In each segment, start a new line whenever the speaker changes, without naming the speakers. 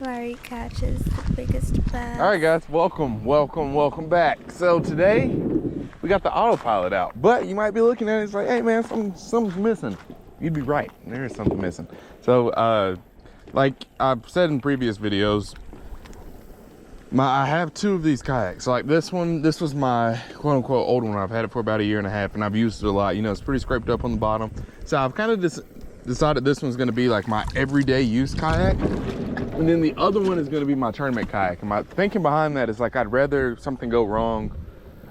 Larry catches the biggest bass.
All right, guys, welcome back. So today we got the autopilot out, but you might be looking at it, it's like, hey man, something's missing. You'd be right, there is something missing. So like I've said in previous videos, I have two of these kayaks. Like this one, this was my quote unquote old one. I've had it for about 1.5 years and I've used it a lot. You know, it's pretty scraped up on the bottom. So I've kind of decided this one's gonna be like my everyday use kayak. And then the other one is gonna be my tournament kayak. And my thinking behind that is like, I'd rather something go wrong.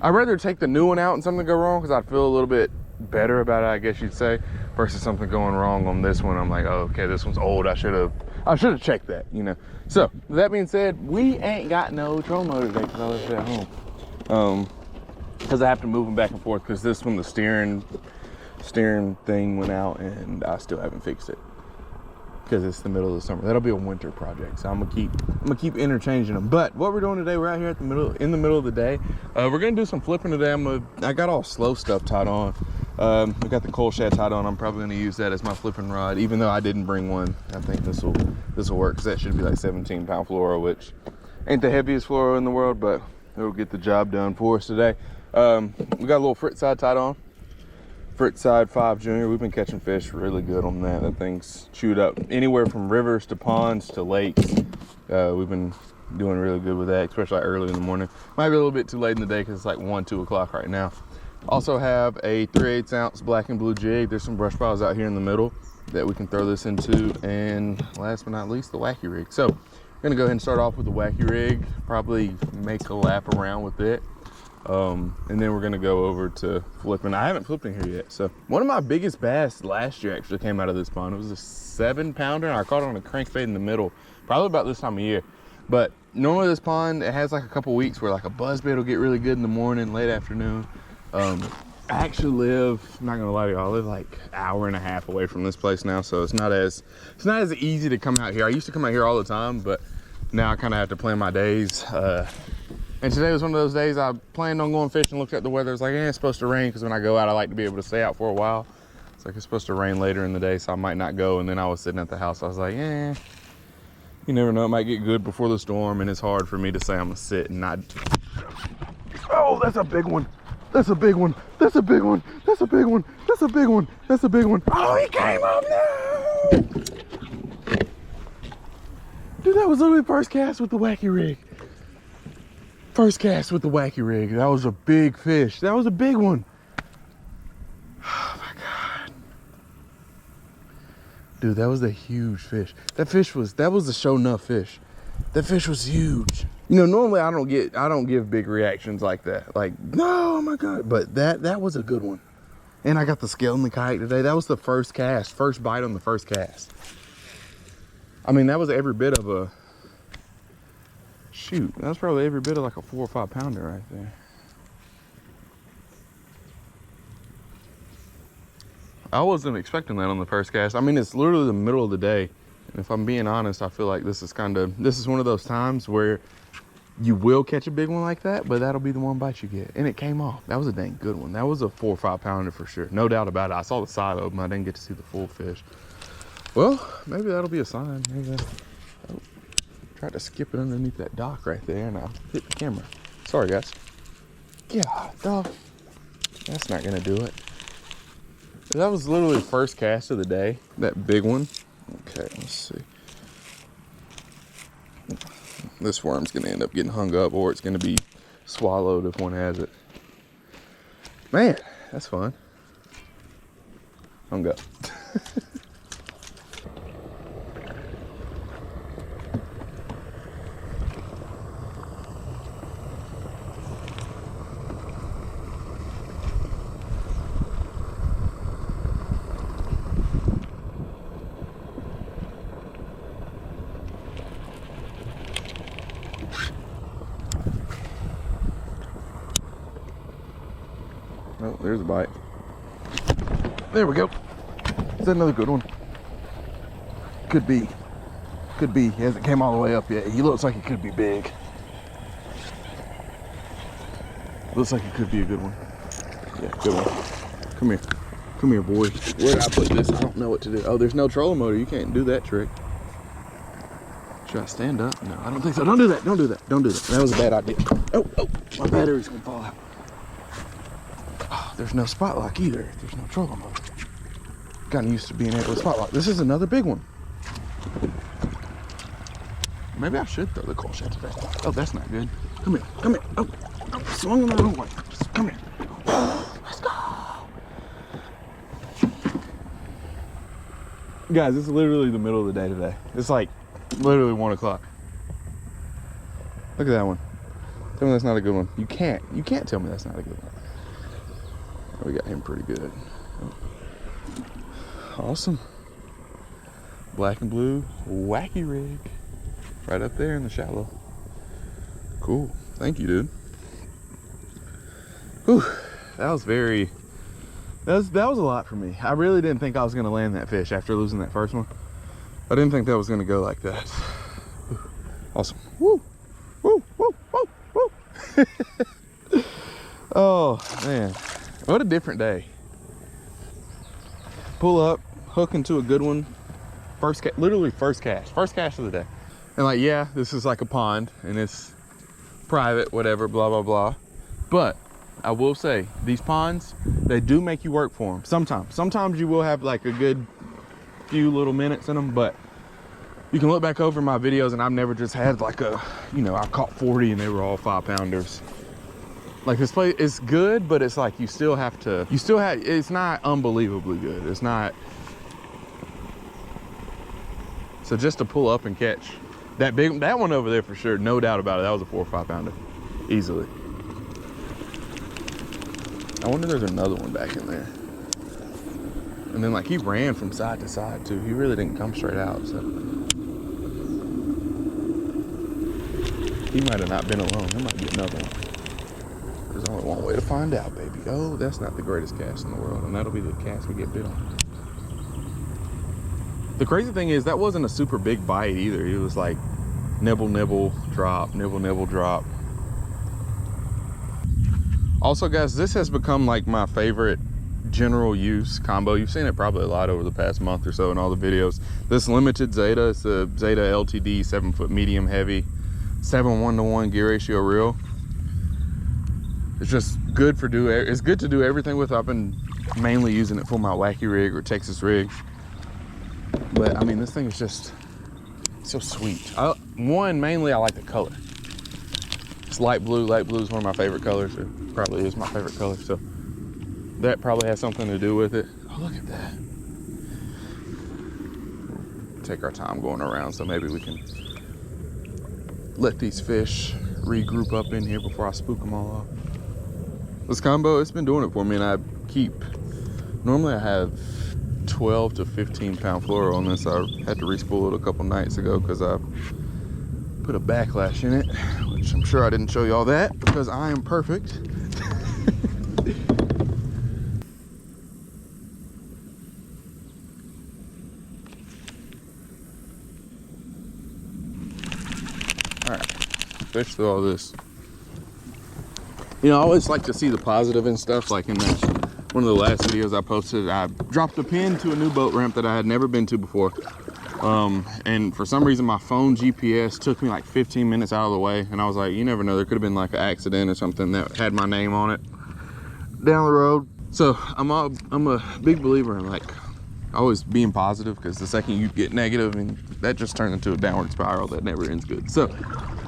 I'd rather take the new one out and something go wrong because I'd feel a little bit better about it, I guess you'd say, versus something going wrong on this one. I'm like, oh, okay, this one's old. I should have checked that, you know. So that being said, we ain't got no trolling motor today because I left it at home. Because I have to move them back and forth because this one, the steering thing went out and I still haven't fixed it because it's the middle of the summer. That'll be a winter project, so I'm gonna keep interchanging them. But what we're doing today, we're out here in the middle of the day. We're gonna do some flipping today. I got all slow stuff tied on. I got the coal shad tied on. I'm probably gonna use that as my flipping rod, even though I didn't bring one. I think this will work because that should be like 17-pound fluoro, which ain't the heaviest fluoro in the world, but it'll get the job done for us today. We got a little frit side tied on. Frit side 5 Junior. We've been catching fish really good on that. That thing's chewed up anywhere from rivers to ponds to lakes. We've been doing really good with that, especially early in the morning. Might be a little bit too late in the day because it's like 1-2 o'clock right now. Also have a 3/8 ounce black and blue jig. There's some brush piles out here in the middle that we can throw this into. And last but not least, the wacky rig. So we're gonna go ahead and start off with the wacky rig, probably make a lap around with it. And then we're gonna go over to flipping. I haven't flipped in here yet. So one of my biggest bass last year actually came out of this pond. It was a 7-pounder and I caught it on a crankbait in the middle, probably about this time of year. But normally this pond, it has like a couple weeks where like a buzzbait will get really good in the morning, late afternoon. I actually live, I'm not gonna lie to you, I live like 1.5 hours away from this place now, so it's not as easy to come out here. I used to come out here all the time, but now I kind of have to plan my days. And today was one of those days I planned on going fishing, looked at the weather, it's like, it's supposed to rain, because when I go out, I like to be able to stay out for a while. It's like it's supposed to rain later in the day, so I might not go. And then I was sitting at the house, I was like, you never know, it might get good before the storm, and it's hard for me to say I'm gonna sit and not. Oh, that's a big one. That's a big one. That's a big one. That's a big one. That's a big one. That's a big one. Oh, he came up now. Dude, that was literally first cast with the wacky rig. First cast with the wacky rig. That was a big fish. That was a big one. Oh my God. Dude, that was a huge fish. That was a show enough fish. That fish was huge. You know, normally I don't give big reactions like that. Like, no, oh my God. But that was a good one. And I got the scale in the kayak today. That was the first cast, first bite on the first cast. I mean, that was every bit of a, shoot, that was probably every bit of like a 4 or 5 pounder right there. I wasn't expecting that on the first cast. I mean, it's literally the middle of the day. And if I'm being honest, I feel like this is one of those times where you will catch a big one like that, but that'll be the one bite you get. And it came off. That was a dang good one. That was a 4 or 5 pounder for sure. No doubt about it. I saw the side of them. I didn't get to see the full fish. Well, maybe that'll be a sign. Maybe tried to skip it underneath that dock right there and I hit the camera. Sorry, guys. Yeah, dog. That's not gonna do it. That was literally the first cast of the day. That big one. Okay, let's see. This worm's gonna end up getting hung up or it's gonna be swallowed if one has it. Man, that's fun. Hung up. Oh, there's a bite. There we go. Is that another good one? Could be. Could be. He hasn't came all the way up yet. He looks like he could be big. Looks like it could be a good one. Yeah, good one. Come here. Come here, boy. Where did I put this? I don't know what to do. Oh, there's no trolling motor. You can't do that trick. Should I stand up? No, I don't think so. Don't do that. Don't do that. Don't do that. That was a bad idea. Oh, my battery's gonna fall out. Oh, there's no spot lock either. There's no trolling motor. Gotten used to being able to spot lock. This is another big one. Maybe I should throw the coal shed today. Oh, that's not good. Come here. Come here. Oh, swung the wrong way. Just come here. Let's go. Guys, it's literally the middle of the day today. It's like literally 1 o'clock. Look at that one. Tell me that's not a good one. You can't tell me that's not a good one. Oh, we got him pretty good. Awesome. Black and blue wacky rig. Right up there in the shallow. Cool. Thank you, dude. Whew. That was a lot for me. I really didn't think I was gonna land that fish after losing that first one. I didn't think that was gonna go like that. Whew. Awesome. Woo! Woo! Woo! Woo! Woo! Oh man. What a different day. Pull up, hook into a good one. Literally first cast of the day. And like, yeah, this is like a pond and it's private, whatever, blah, blah, blah. But I will say these ponds, they do make you work for them. Sometimes you will have like a good few little minutes in them, but you can look back over my videos and I've never just had like I caught 40 and they were all 5-pounders. Like this place is good, but it's like it's not unbelievably good. It's not. So just to pull up and catch that one over there for sure, no doubt about it. That was a 4 or 5-pounder, easily. I wonder if there's another one back in there. And then like he ran from side to side too. He really didn't come straight out, so he might have not been alone. There might be another one. There's only one way to find out, baby. Oh, that's not the greatest cast in the world, and that'll be the cast we get bit on. The crazy thing is that wasn't a super big bite either. It was like nibble, nibble, drop, nibble, nibble, drop. Also, guys, this has become like my favorite general use combo. You've seen it probably a lot over the past month or so in all the videos. This limited Zeta, it's a Zeta LTD 7-foot medium heavy, 7:1-to-1 gear ratio reel. It's just good it's good to do everything with. I've been mainly using it for my wacky rig or Texas rig. But I mean, this thing is just so sweet. Mainly I like the color. It's light blue. Light blue is one of my favorite colors. It probably is my favorite color. So that probably has something to do with it. Oh, look at that. Take our time going around, so maybe we can let these fish regroup up in here before I spook them all off. This combo, it's been doing it for me, and normally I have 12 to 15 pound fluoro on this. I had to re-spool it a couple nights ago because I put a backlash in it, which I'm sure I didn't show you all that because I am perfect. All right, fish through all this. You know, I always like to see the positive and stuff. Like in one of the last videos I posted, I dropped a pin to a new boat ramp that I had never been to before. And for some reason my phone GPS took me like 15 minutes out of the way, and I was like, you never know, there could have been like an accident or something that had my name on it down the road. So I'm a big believer in like always being positive, because the second you get negative, and that just turns into a downward spiral that never ends good. So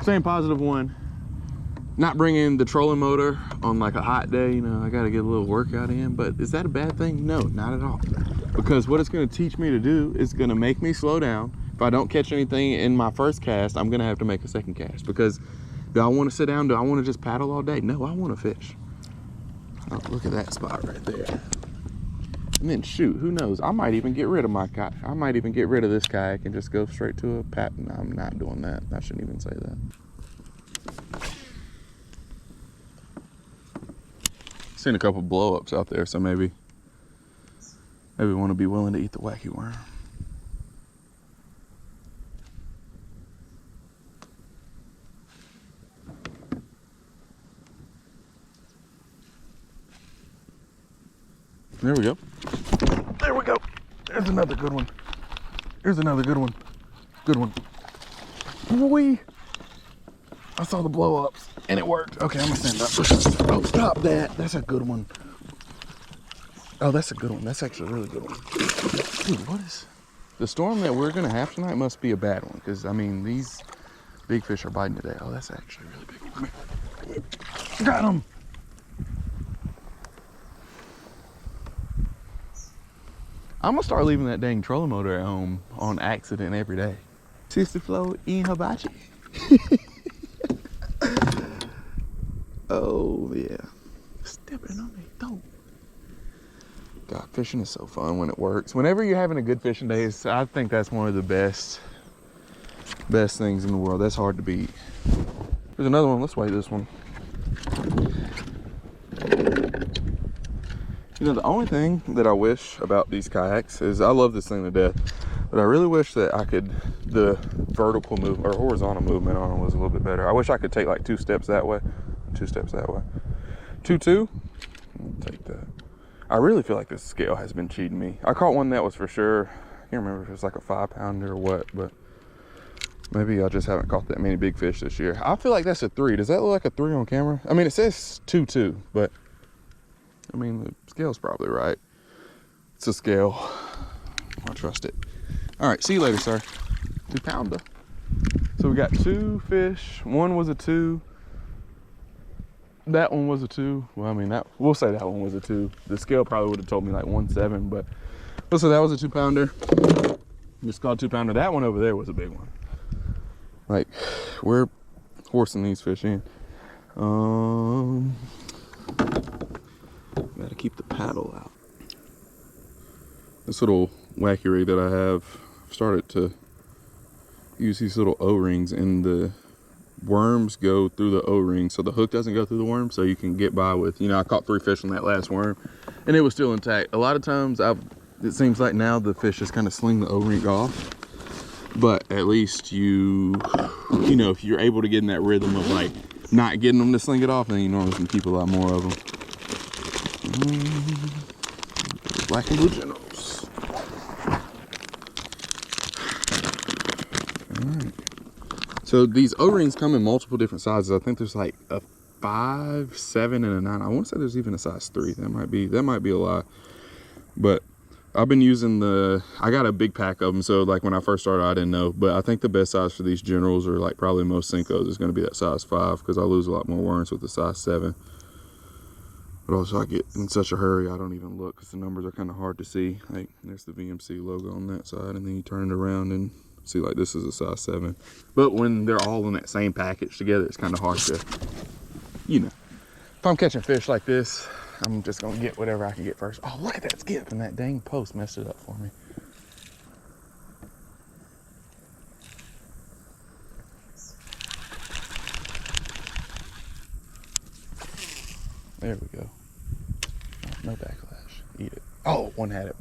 staying positive, one, not bringing the trolling motor on like a hot day. You know, I got to get a little workout in, but is that a bad thing? No, not at all. Because what it's going to teach me to do is going to make me slow down. If I don't catch anything in my first cast, I'm going to have to make a second cast, because do I want to sit down? Do I want to just paddle all day? No, I want to fish. Oh, look at that spot right there. And then shoot, who knows? I might even get rid of my kayak. I might even get rid of this kayak and just go straight to a pattern. No, I'm not doing that. I shouldn't even say that. Seen a couple blow-ups out there, so maybe we want to be willing to eat the wacky worm. There we go. There we go. There's another good one. Here's another good one. Good one. boy. I saw the blow ups and it worked. Okay, I'm gonna stand up. Oh, stop that. That's a good one. Oh, that's a good one. That's actually a really good one. Dude, what is... The storm that we're gonna have tonight must be a bad one, because I mean, these big fish are biting today. Oh, that's actually a really big one. Come here. Got him. I'm gonna start leaving that dang trolling motor at home on accident every day. Sister Flo in hibachi. Oh yeah, stepping on me. Don't. God, fishing is so fun when it works. Whenever you're having a good fishing day, I think that's one of the best things in the world. That's hard to beat. There's another one. Let's weigh this one. You know, the only thing that I wish about these kayaks is, I love this thing to death, but I really wish that I could, the vertical move or horizontal movement on it was a little bit better. I wish I could take like 2 steps that way, 2 steps that way. 2-2, I'll take that. I really feel like this scale has been cheating me. I caught one that was for sure, I can't remember if it was like a 5-pounder or what, but maybe I just haven't caught that many big fish this year. I feel like that's a 3. Does that look like a 3 on camera? I mean, it says 2-2, but I mean, the scale's probably right. It's a scale. I trust it. All right, see you later, sir. 2-pounder. So we got 2 fish. One was a 2. That one was a 2. Well, I mean, we'll say that one was a 2. The scale probably would have told me like 1.7, but so that was a 2-pounder. Just called 2-pounder. That one over there was a big one. Like, we're horsing these fish in. Gotta keep the paddle out. This little wacky rig that I have, I've started to use these little O-rings, and the worms go through the O-ring, so the hook doesn't go through the worm, so you can get by with, you know, I caught 3 fish on that last worm and it was still intact. A lot of times it seems like now the fish just kind of sling the O-ring off, but at least you know, if you're able to get in that rhythm of like not getting them to sling it off, then you normally can keep a lot more of them. Black and blue generals. All right. So these O-rings come in multiple different sizes. I think there's like a 5, 7, and a 9. I want to say there's even a size 3. That might be a lie. But I've been using I got a big pack of them. So like when I first started, I didn't know. But I think the best size for these generals, or like probably most Senkos, is going to be that size 5, because I lose a lot more worms with the size 7. But also I get in such a hurry, I don't even look, because the numbers are kind of hard to see. Like there's the VMC logo on that side, and then you turn it around and see like this is a size 7. But when they're all in that same package together, it's kind of hard to, you know. If I'm catching fish like this, I'm just gonna get whatever I can get first. Oh, look at that skip, and that dang post messed it up for me. There we go. No backlash. Eat it. Oh, one had it.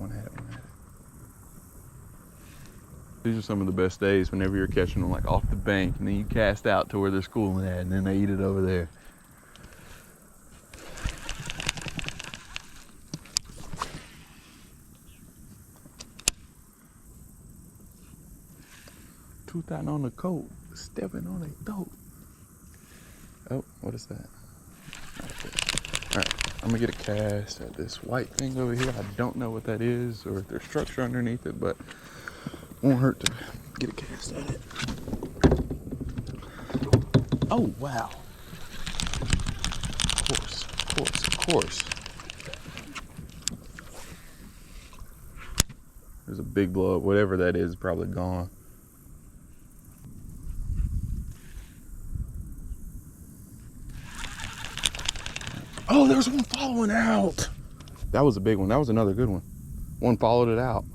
These are some of the best days, whenever you're catching them like off the bank, and then you cast out to where they're schooling at, and then they eat it over there. Tooth out on the coat, stepping on a throat. Oh, what is that? Okay. All right, I'm gonna get a cast at this white thing over here. I don't know what that is, or if there's structure underneath it, but won't hurt to get a cast at it. Oh, wow. Of course. There's a big blow up. Whatever that is probably gone. Oh, there's one following out. That was a big one. That was another good one. One followed it out.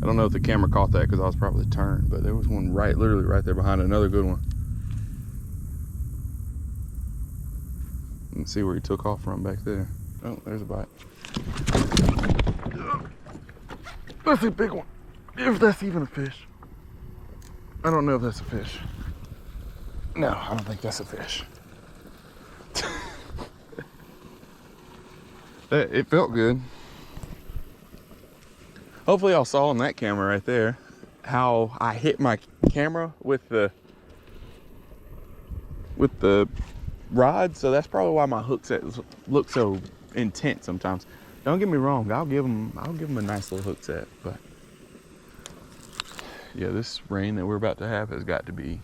I don't know if the camera caught that because I was probably turned, but there was one literally right there behind it. Another good one. You can see where he took off from back there. Oh, there's a bite. That's a big one. If that's even a fish. I don't know if that's a fish. No, I don't think that's a fish. It felt good. Hopefully y'all saw on that camera right there how I hit my camera with the rod, so that's probably why my hook set look so intense sometimes. Don't get me wrong, I'll give them a nice little hook set, but yeah, this rain that we're about to have has got to be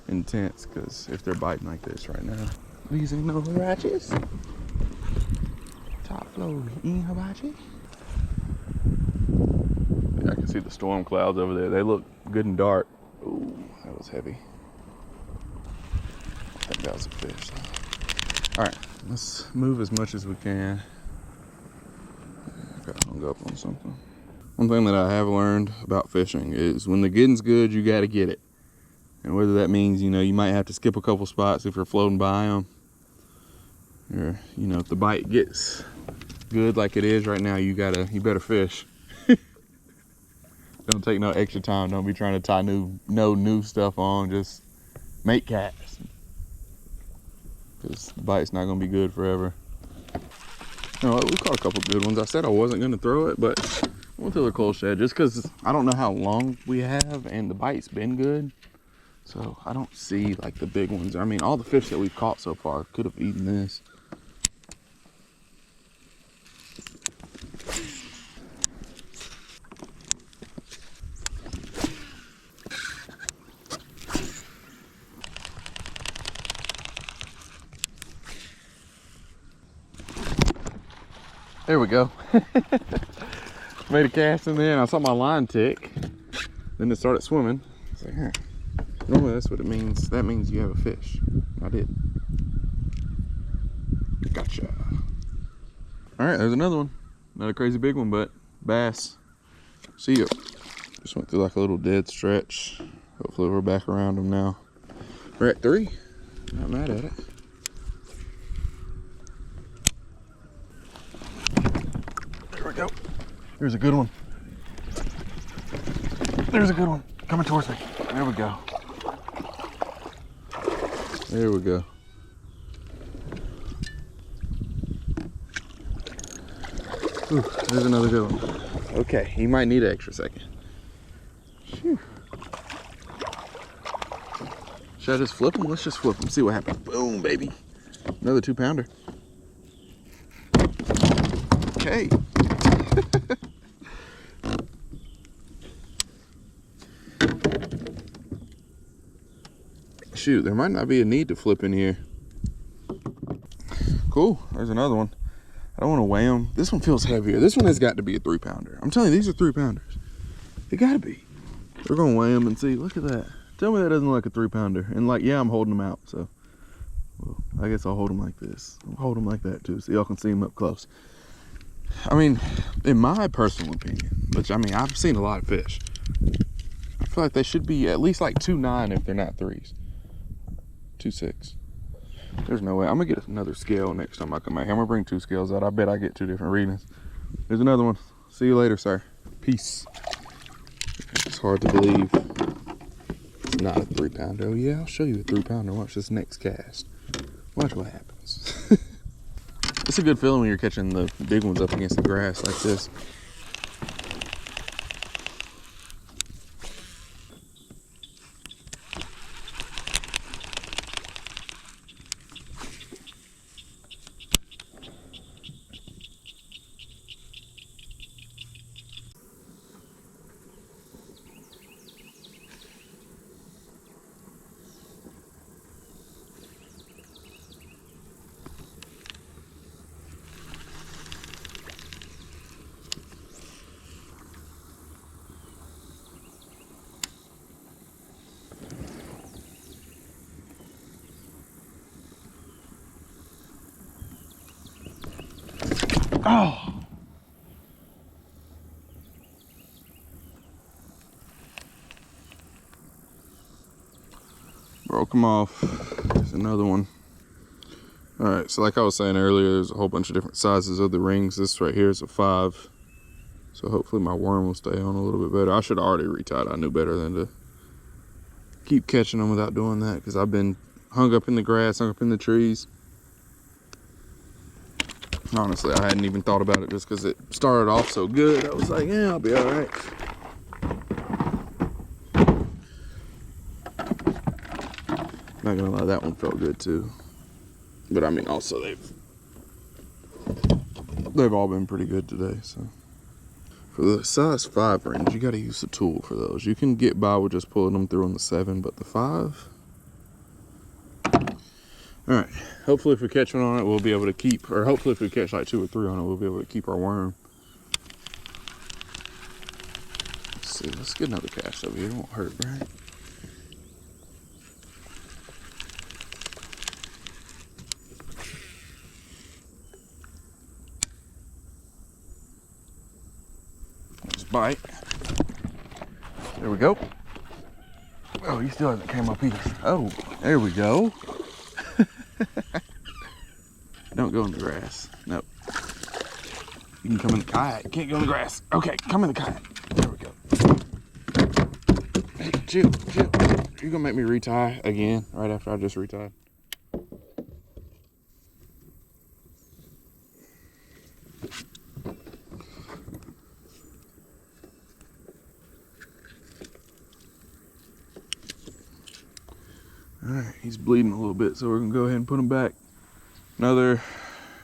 intense, because if they're biting like this right now, these ain't no ratchets. Top floor in hibachi. Yeah, I can see the storm clouds over there. They look good and dark. Ooh, that was heavy. I think that was a fish. All right, let's move as much as we can. I got hung up on something. One thing that I have learned about fishing is when the getting's good, you got to get it. And whether that means, you know, you might have to skip a couple spots if you're floating by them, or, you know, if the bite gets good like it is right now, you better fish. Don't take no extra time. Don't be trying to tie new stuff on. Just make casts, because the bite's not gonna be good forever. You know, we caught a couple good ones. I said I wasn't gonna throw it, but I went to the coal shed just because I don't know how long we have, and the bite's been good. So I don't see like the big ones. I mean, all the fish that we've caught so far could have eaten this. There we go. Made a cast in there, and I saw my line tick. Then it started swimming. I was like, huh. Normally that's what it means. That means you have a fish. I did. Gotcha. All right, there's another one. Not a crazy big one, but bass. See ya. Just went through like a little dead stretch. Hopefully we're back around them now. We're at 3. Not mad at it. There we go. There's a good one. There's a good one. Coming towards me. There we go. There we go. Ooh, there's another good one. Okay, he might need an extra second. Whew. Should I just flip him? Let's just flip him, see what happens. Boom, baby. Another 2-pounder. Okay. Shoot, there might not be a need to flip in here. Cool, there's another one. I don't want to weigh them. This one feels heavier. This one has got to be a 3-pounder. I'm telling you, these are 3-pounders. They gotta be. We're gonna weigh them and see. Look at that. Tell me that doesn't look like a 3-pounder. And like, yeah, I'm holding them out, so well, I guess I'll hold them like this. I'll hold them like that too, so y'all can see them up close. I mean, in my personal opinion, which I mean, I've seen a lot of fish, I feel like they should be at least like 2.9 if they're not 3s. 2.6. There's no way. I'm gonna get another scale next time I come out here. I'm gonna bring 2 scales out. I bet I get 2 different readings. There's another one. See you later, sir. Peace. It's hard to believe it's not a 3-pounder. Oh yeah, I'll show you a 3-pounder. Watch this next cast. Watch what happens. It's a good feeling when you're catching the big ones up against the grass like this. Oh! Broke them off. There's another one. Alright, so like I was saying earlier, there's a whole bunch of different sizes of the rings. This right here is a 5. So hopefully my worm will stay on a little bit better. I should have already retied. I knew better than to keep catching them without doing that, because I've been hung up in the grass, hung up in the trees. Honestly, I hadn't even thought about it just because it started off so good. I was like, yeah, I'll be all right. Not gonna lie, that one felt good too. But I mean, also they've all been pretty good today. So for the size 5 range, you got to use the tool for those. You can get by with just pulling them through on the 7, but the 5. All right. Hopefully, if we catch one on it, we'll be able to keep. Or hopefully, if we catch like 2 or 3 on it, we'll be able to keep our worm. Let's see. Let's get another cast over here. It won't hurt, right? Bite. There we go. Oh, he still hasn't came up either. Oh, there we go. Don't go in the grass. Nope. You can come in the kayak. You can't go in the grass. Okay, come in the kayak. There we go. Hey, chill. You're gonna make me retie again right after I just retied. All right, he's bleeding a little bit, so we're gonna go ahead and put him back. Another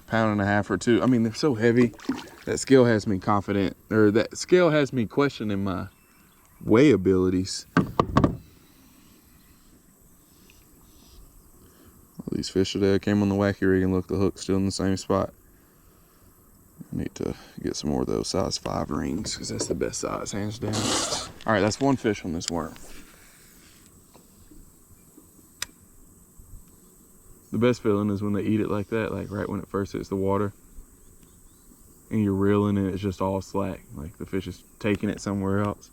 1.5 pounds or 2. I mean, they're so heavy. That scale has me confident, or that scale has me questioning my weigh abilities. All these fish today, I came on the wacky rig and look, the hook's still in the same spot. I need to get some more of those size 5 rings, because that's the best size, hands down. All right, that's one fish on this worm. The best feeling is when they eat it like that, like right when it first hits the water, and you're reeling and it's just all slack, like the fish is taking it somewhere else.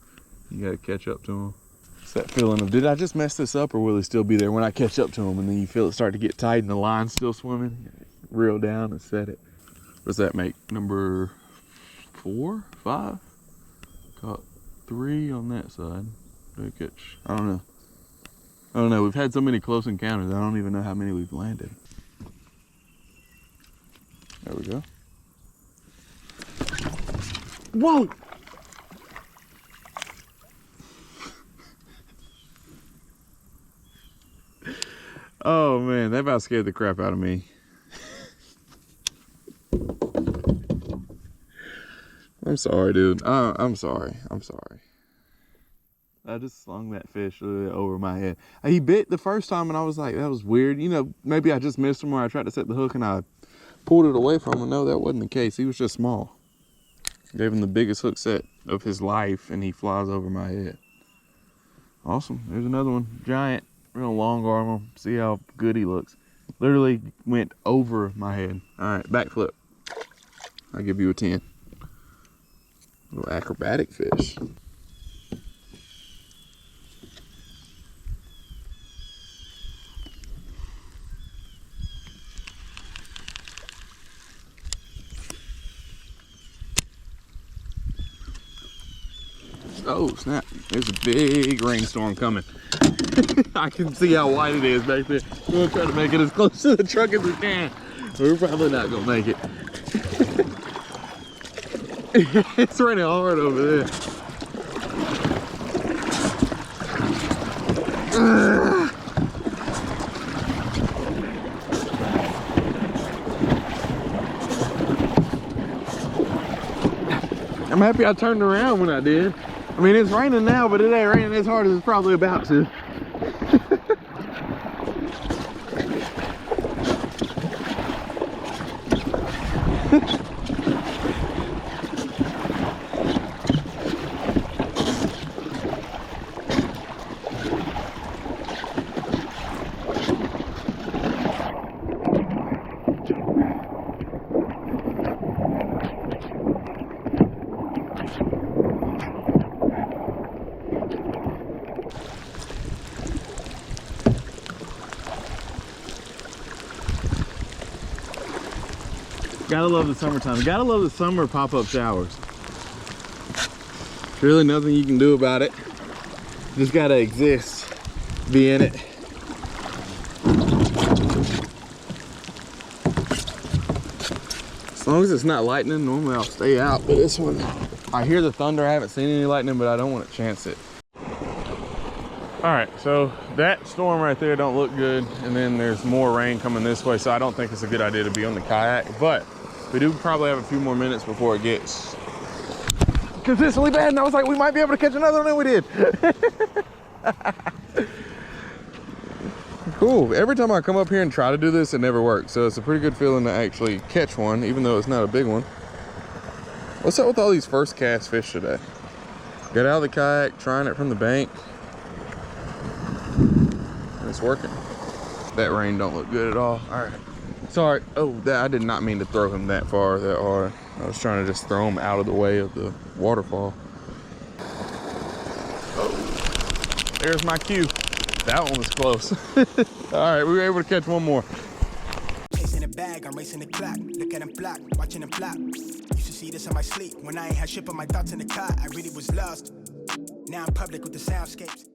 You gotta catch up to them. It's that feeling of, did I just mess this up, or will he still be there when I catch up to him? And then you feel it start to get tight and the line's still swimming. Reel down and set it. What does that make? Number 4, 5? Caught 3 on that side. Did I catch? I don't know. We've had so many close encounters, I don't even know how many we've landed. There we go. Whoa! Oh man, that about scared the crap out of me. I'm sorry, dude. I'm sorry. I just slung that fish over my head. He bit the first time, and I was like, that was weird. You know, maybe I just missed him, or I tried to set the hook and I pulled it away from him. No, that wasn't the case. He was just small. Gave him the biggest hook set of his life, and he flies over my head. Awesome. There's another one. Giant, real long arm. See how good he looks. Literally went over my head. All right, backflip. I'll give you a 10. Little acrobatic fish. Oh snap, there's a big rainstorm coming. I can see how wide it is back there. We're gonna try to make it as close to the truck as we can. We're probably not gonna make it. It's raining hard over there. I'm happy I turned around when I did. I mean, it's raining now, but it ain't raining as hard as it's probably about to. Gotta love the summertime. Gotta love the summer pop-up showers. There's really nothing you can do about it. Just gotta exist, be in it. As long as it's not lightning, normally I'll stay out. But this one, I hear the thunder. I haven't seen any lightning, but I don't want to chance it. All right, so that storm right there don't look good, and then there's more rain coming this way, so I don't think it's a good idea to be on the kayak, but we do probably have a few more minutes before it gets consistently bad, and I was like, we might be able to catch another one, and we did. Cool. Every time I come up here and try to do this, it never works, so it's a pretty good feeling to actually catch one, even though it's not a big one. What's up with all these first cast fish today? Got out of the kayak, trying it from the bank. It's working. That rain don't look good at all. All right. Sorry. Oh, I did not mean to throw him that far, that hard. I was trying to just throw him out of the way of the waterfall. Oh, there's my cue. That one was close. All right, we were able to catch one more.
Chasing a bag, I'm racing the clock. Look at him block, watching him flop. Used to see this in my sleep. When I ain't had shit on my thoughts in the car, I really was lost. Now I'm public with the soundscapes.